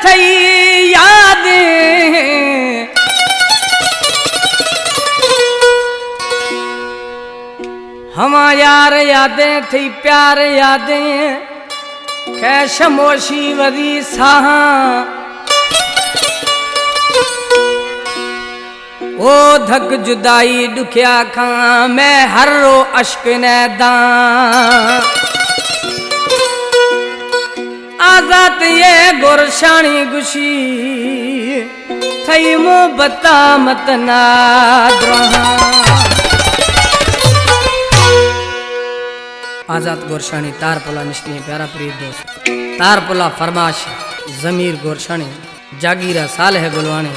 थई यादें हमा यार यादें थी प्यार यादें कै शमोशी वदी साहा ओ धक जुदाई दुखिया खां मैं हर रो अश्क ने दां आजाद ये गुरशानी गुशी थई मोहब्बता मत नादरा आजाद गोरशानी तारपोला निश्चित प्यारा प्रिय दोस्त तारपोला फरमाश जमीर गोरशानी जागीरा सालेह गुलवानी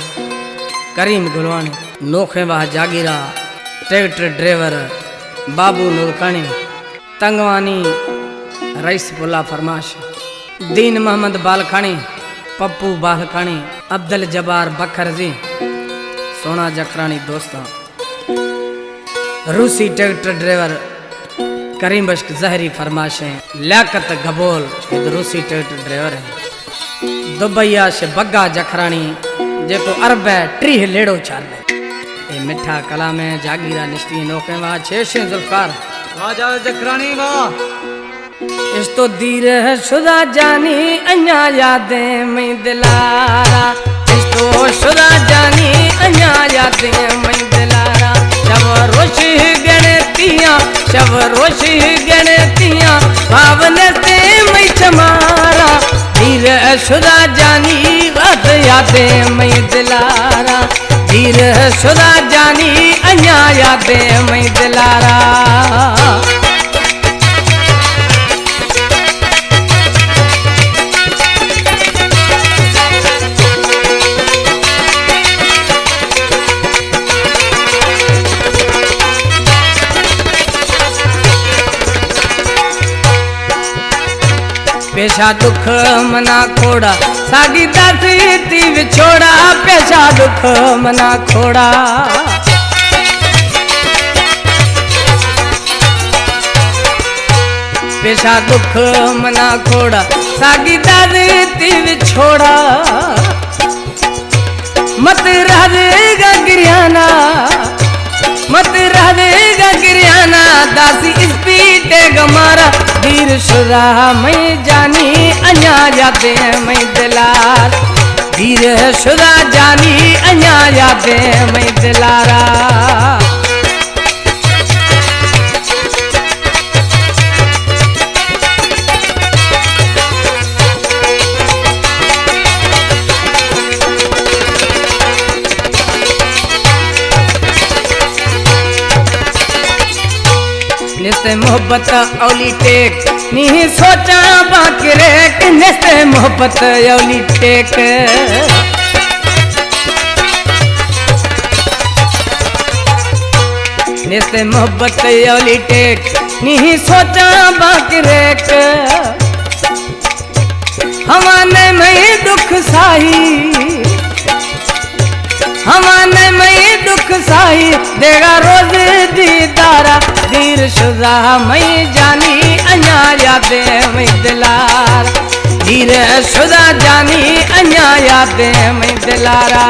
करीम गुलवानी नोखे वाह जागीरा ट्रैक्टर ड्राइवर बाबू नुरकानी तंगवानी रईस पुला फरमाश दीन मोहम्मद बालखानी पप्पू बालखानी अब्दुल जब्बार बखरजी सोना जखरानी दोस्ता रूसी ट्रैक्टर ड्राइवर करीम बश्क जहरी फरमाश है लियाकत गबोल रूसी ट्रैक्टर ड्राइवर है दुबैया से बग्गा जखरानी जेको अरब ट्रीह लेड़ो चाल ए मिठा कला में जागीरा निश्ती नोके वाह छेशे जुल्फकार राजा जखरानी वाह इस तो दीर है शुदा जानी अन्या यादें मैं दिलारा इस तो शुदा जानी अन्या यादें मैं दिलारा शब रोश गणतियां शब रोश गणतियां भावने से मैं छमारा दीर शुदा जानी बात यादें मैं दिलारा दीर शुदा जानी अन्या यादें मैं दिलारा पेशा दुख मना खोड़ा साडी दासी थी विछोड़ा पेशा दुख मना खोड़ा पेशा दुख मना खोड़ा साडी दासी थी विछोड़ा मत रहेगा गिरियाना मत रहेगा गिरियाना दासी इस पीटे गमारा दीर शुदा मैं जानी अन्या यादें मैं दिलार दीर शुदा जानी अन्या यादें मैं दिलारा निस्ते मोहब्बत औली टेक नहीं सोचा बाकरे निस्ते मोहब्बत औली टेक निस्ते मोहब्बत औली टेक नहीं सोचा बाकरे हमारे में दुख साही हमारे में दुख साही देगा रोज दीदारा दीर शुदा मैं जानी अन्या यादें मैं दिलार दीर शुदा जानी अन्या यादें मैं दिलारा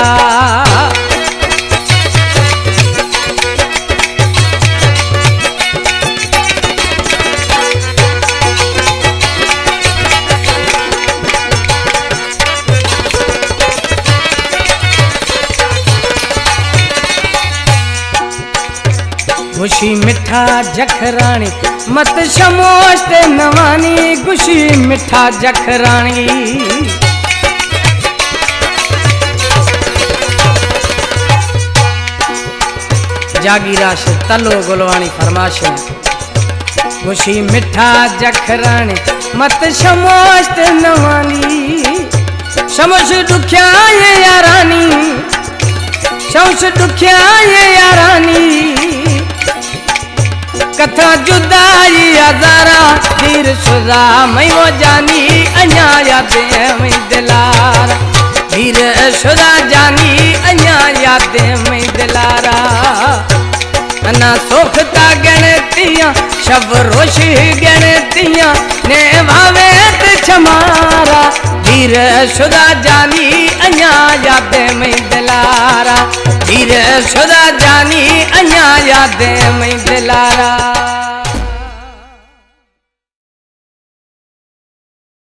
गुशी मिठा जखरानी मत शमोश ते नवानी गुशी मिठा जखरानी जागीरा से तलो गुलवानी फरमाश गुशी मिठा जखरानी मत शमोश ते नवानी शमोश दुखिया ये यारानी शमोश दुखिया ये यारानी कथा जुदाई हजारा दीर शुदा मैं वो जानी अन्या यादें मैं दिलारा दीर शुदा जानी अन्या यादें मैं दिलारा अना सोखता गणतियां शब रोश गणतियां ने भावे छमारा दीर शुदा जानी अञा यादें में दिलारा, धीरे शुदा जानी अञा यादें में दिलारा।